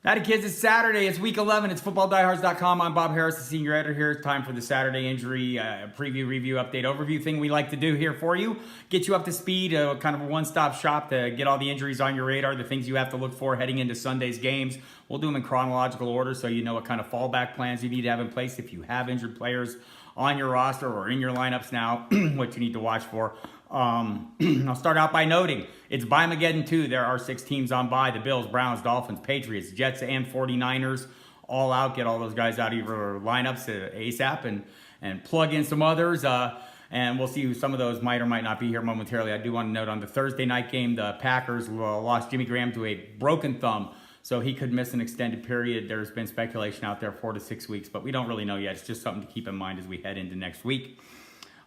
Howdy kids, it's Saturday, it's week 11, it's FootballDiehards.com. I'm Bob Harris, the senior editor here. It's time for the Saturday injury preview, review, update, overview thing we like to do here for you. Get you up to speed, kind of a one-stop shop to get all the injuries on your radar, the things you have to look for heading into Sunday's games. We'll do them in chronological order so you know what kind of fallback plans you need to have in place if you have injured players on your roster or in your lineups now, what you need to watch for. I'll start out by noting it's Bye-Mageddon 2. There are 6 teams on bye: the Bills, Browns, Dolphins, Patriots, Jets, and 49ers. All out. Get all those guys out of your lineups ASAP and plug in some others. And we'll see who some of those might or might not be here momentarily. I do want to note on the Thursday night game, the Packers lost Jimmy Graham to a broken thumb, so he could miss an extended period. There's been speculation out there 4 to 6 weeks, but we don't really know yet. It's just something to keep in mind as we head into next week.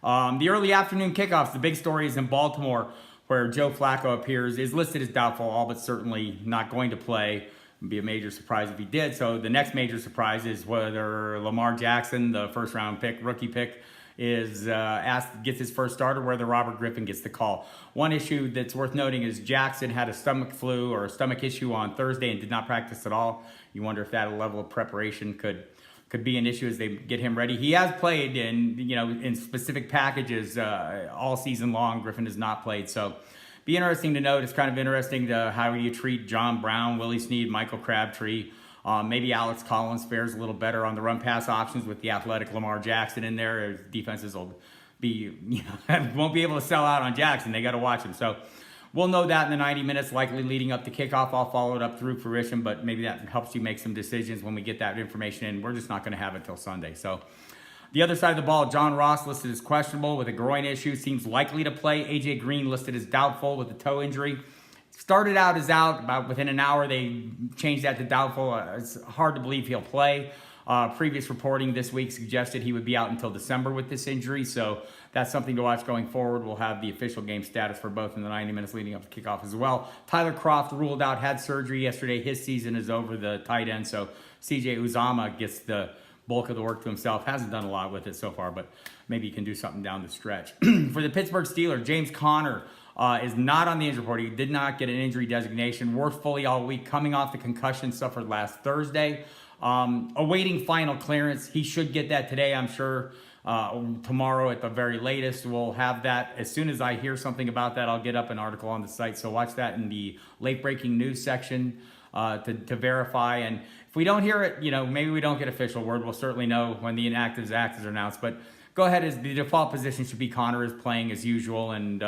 The early afternoon kickoffs, the big story is in Baltimore, where Joe Flacco appears, is listed as doubtful, all but certainly not going to play. It'd be a major surprise if he did. So the next major surprise is whether Lamar Jackson, the first-round pick, rookie pick, gets his first start, or whether Robert Griffin gets the call. One issue that's worth noting is Jackson had a stomach flu or a stomach issue on Thursday and did not practice at all. You wonder if that level of preparation could be an issue as they get him ready. He has played in specific packages all season long. Griffin has not played, so be interesting to note. It's kind of interesting to how you treat John Brown, Willie Snead, Michael Crabtree. Maybe Alex Collins fares a little better on the run pass options with the athletic Lamar Jackson in there. Defenses will won't be able to sell out on Jackson. They got to watch him. So we'll know that in the 90 minutes, likely leading up to kickoff. I'll follow it up through fruition, but maybe that helps you make some decisions when we get that information in. We're just not going to have it till Sunday. So the other side of the ball, John Ross listed as questionable with a groin issue, seems likely to play. A.J. Green listed as doubtful with a toe injury. Started out as out. About within an hour, they changed that to doubtful. It's hard to believe he'll play. Previous reporting this week suggested he would be out until December with this injury, so that's something to watch going forward. We'll have the official game status for both in the 90 minutes leading up to kickoff as well. Tyler Kroft ruled out, had surgery yesterday. His season is over, the tight end, so C.J. Uzomah gets the bulk of the work to himself. Hasn't done a lot with it so far, but maybe he can do something down the stretch. For the Pittsburgh Steelers, James Conner is not on the injury report. He did not get an injury designation. Worked fully all week, coming off the concussion suffered last Thursday. Awaiting final clearance. He should get that today, I'm sure. Tomorrow at the very latest. We'll have that. As soon as I hear something about that, I'll get up an article on the site. So watch that in the late breaking news section to verify. And if we don't hear it, maybe we don't get official word. We'll certainly know when the inactive act is announced. But go ahead, as the default position should be Conner is playing as usual, and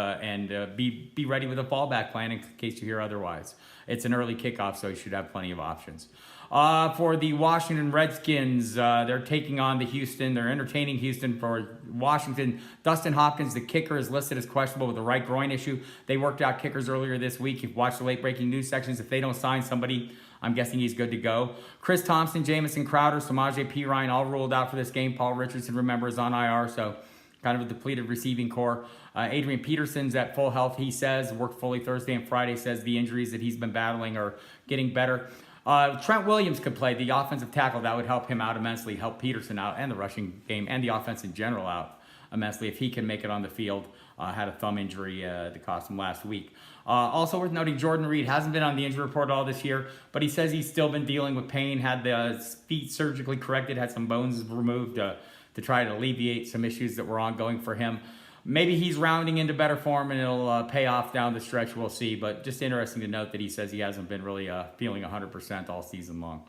be ready with a fallback plan in case you hear otherwise. It's an early kickoff, so you should have plenty of options. For the Washington Redskins, they're taking on they're entertaining Houston. For Washington, Dustin Hopkins, the kicker, is listed as questionable with a right groin issue. They worked out kickers earlier this week. You've watched the late breaking news sections. If they don't sign somebody, I'm guessing he's good to go. Chris Thompson, Jamison Crowder, Samaje Perine all ruled out for this game. Paul Richardson, remember, is on IR, so kind of a depleted receiving core. Adrian Peterson's at full health, he says. Worked fully Thursday and Friday, says the injuries that he's been battling are getting better. Trent Williams could play, the offensive tackle. That would help him out immensely, help Peterson out, and the rushing game, and the offense in general out immensely if he can make it on the field. Had a thumb injury that cost him last week. Also worth noting, Jordan Reed hasn't been on the injury report all this year, but he says he's still been dealing with pain, had the feet surgically corrected, had some bones removed to try to alleviate some issues that were ongoing for him. Maybe he's rounding into better form and it'll pay off down the stretch. We'll see. But just interesting to note that he says he hasn't been really feeling 100% all season long.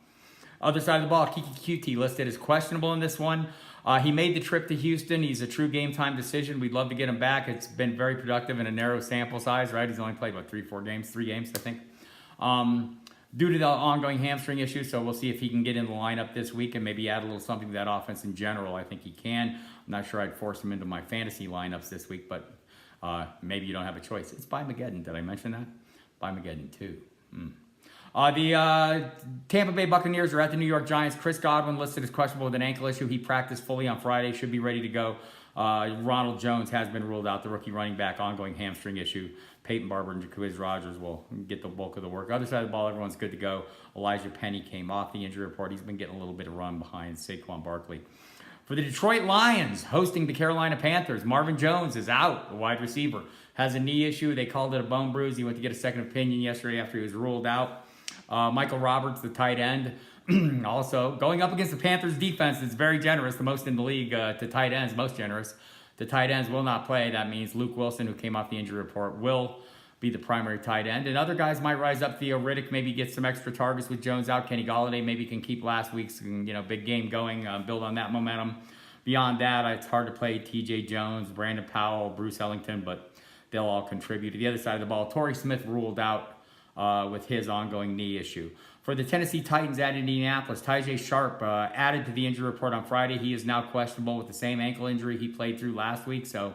Other side of the ball, Kiki QT listed as questionable in this one. He made the trip to Houston. He's a true game time decision. We'd love to get him back. It's been very productive in a narrow sample size, right? He's only played, 3 games, I think. Due to the ongoing hamstring issue, so we'll see if he can get in the lineup this week and maybe add a little something to that offense in general. I think he can. I'm not sure I'd force him into my fantasy lineups this week, but maybe you don't have a choice. It's Bye-Mageddon. Did I mention that? Bye-Mageddon 2. The Tampa Bay Buccaneers are at the New York Giants. Chris Godwin listed as questionable with an ankle issue. He practiced fully on Friday, should be ready to go. Ronald Jones has been ruled out, the rookie running back, ongoing hamstring issue. Peyton Barber and Jacquizz Rodgers will get the bulk of the work. Other side of the ball, everyone's good to go. Elijah Penny came off the injury report. He's been getting a little bit of run behind Saquon Barkley. For the Detroit Lions, hosting the Carolina Panthers, Marvin Jones is out, the wide receiver. Has a knee issue. They called it a bone bruise. He went to get a second opinion yesterday after he was ruled out. Michael Roberts, the tight end, also going up against the Panthers defense is very generous, the most in the league to tight ends, most generous. The tight ends will not play. That means Luke Wilson, who came off the injury report, will be the primary tight end. And other guys might rise up. Theo Riddick maybe get some extra targets with Jones out. Kenny Golladay maybe can keep last week's big game going, build on that momentum. Beyond that, it's hard to play T.J. Jones, Brandon Powell, Bruce Ellington, but they'll all contribute. To the other side of the ball, Torrey Smith ruled out with his ongoing knee issue. For the Tennessee Titans at Indianapolis, Tyjae Sharp added to the injury report on Friday. He is now questionable with the same ankle injury he played through last week, so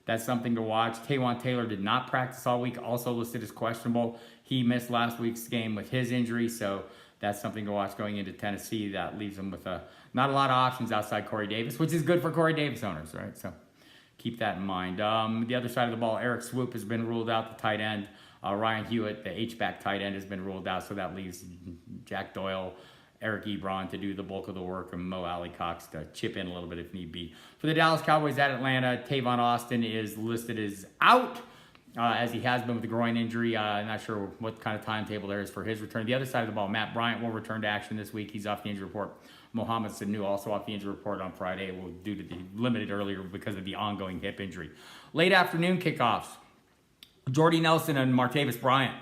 that's something to watch. Taywan Taylor did not practice all week, also listed as questionable. He missed last week's game with his injury, so that's something to watch going into Tennessee. That leaves them with not a lot of options outside Corey Davis, which is good for Corey Davis owners, right? So keep that in mind. The other side of the ball, Eric Swoop has been ruled out, the tight end. Ryan Hewitt, the H-back tight end, has been ruled out, so that leaves Jack Doyle, Eric Ebron to do the bulk of the work, and Mo Alley-Cox to chip in a little bit if need be. For the Dallas Cowboys at Atlanta, Tavon Austin is listed as out, as he has been with the groin injury. I'm not sure what kind of timetable there is for his return. The other side of the ball, Matt Bryant will return to action this week. He's off the injury report. Mohamed Sanu also off the injury report on Friday, due to the limited earlier because of the ongoing hip injury. Late afternoon kickoffs. Jordy Nelson and Martavis Bryant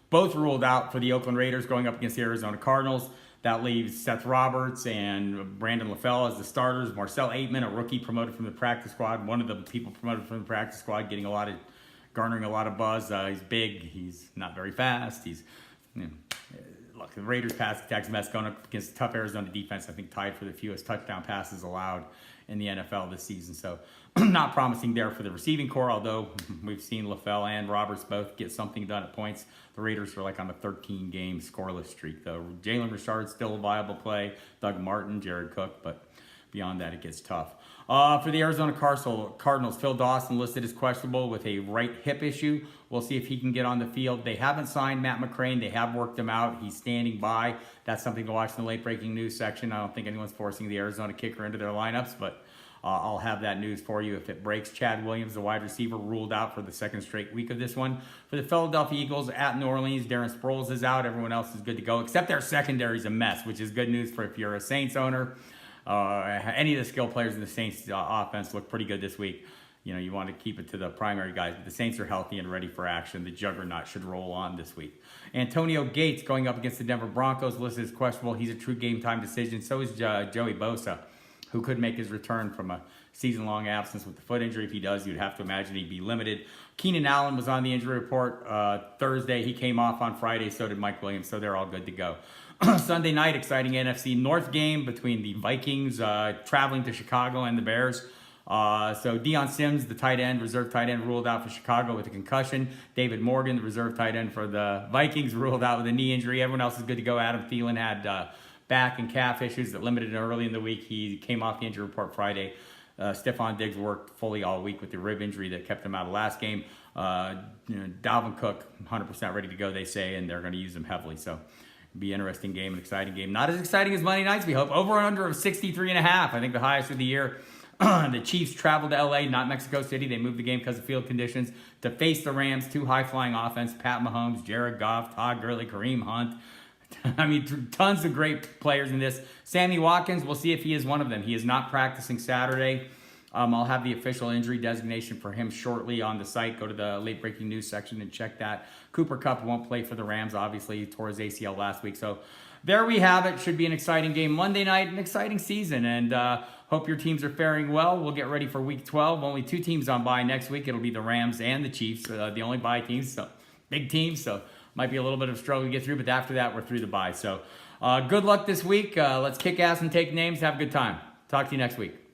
both ruled out for the Oakland Raiders going up against the Arizona Cardinals. That leaves Seth Roberts and Brandon LaFell as the starters. Marcel Aitman, a rookie promoted from the practice squad, one of the people promoted from the practice squad, garnering a lot of buzz. He's big. He's not very fast. Look, the Raiders pass attacks mess going up against tough Arizona defense. I think tied for the fewest touchdown passes allowed in the NFL this season. So not promising there for the receiving core, although we've seen LaFell and Roberts both get something done at points. The Raiders are like on a 13-game scoreless streak, though. Jalen Richard's still a viable play. Doug Martin, Jared Cook, but beyond that, it gets tough. For the Arizona Cardinals, Phil Dawson listed as questionable with a right hip issue. We'll see if he can get on the field. They haven't signed Matt McCrane. They have worked him out. He's standing by. That's something to watch in the late-breaking news section. I don't think anyone's forcing the Arizona kicker into their lineups, but I'll have that news for you if it breaks. Chad Williams, the wide receiver, ruled out for the second straight week of this one. For the Philadelphia Eagles at New Orleans, Darren Sproles is out. Everyone else is good to go, except their secondary is a mess, which is good news for if you're a Saints owner. Any of the skill players in the Saints offense look pretty good this week. You want to keep it to the primary guys, but the Saints are healthy and ready for action. The juggernaut should roll on this week. Antonio Gates going up against the Denver Broncos, listed as questionable. He's a true game-time decision. So is Joey Bosa, who could make his return from a season-long absence with the foot injury. If he does, you'd have to imagine he'd be limited. Keenan Allen was on the injury report Thursday. He came off on Friday. So did Mike Williams. So they're all good to go. Sunday night, exciting NFC North game between the Vikings traveling to Chicago and the Bears. So Deion Sims, the reserve tight end, ruled out for Chicago with a concussion. David Morgan, the reserve tight end for the Vikings, ruled out with a knee injury. Everyone else is good to go. Adam Thielen had back and calf issues that limited him early in the week. He came off the injury report Friday. Stephon Diggs worked fully all week with the rib injury that kept him out of the last game. Dalvin Cook, 100% ready to go, they say, and they're going to use him heavily. So it'll be an interesting game, an exciting game. Not as exciting as Monday nights, we hope. Over and under of 63.5, I think the highest of the year. The Chiefs traveled to L.A., not Mexico City. They moved the game because of field conditions to face the Rams, two high-flying offense, Pat Mahomes, Jared Goff, Todd Gurley, Kareem Hunt. I mean, tons of great players in this. Sammy Watkins, we'll see if he is one of them. He is not practicing Saturday. I'll have the official injury designation for him shortly on the site. Go to the late-breaking news section and check that. Cooper Kupp won't play for the Rams, obviously. He tore his ACL last week. So there we have it. Should be an exciting game Monday night, an exciting season. And hope your teams are faring well. We'll get ready for Week 12. Only two teams on bye next week. It'll be the Rams and the Chiefs, the only bye teams. So big teams, so might be a little bit of a struggle to get through. But after that, we're through the bye. So good luck this week. Let's kick ass and take names. Have a good time. Talk to you next week.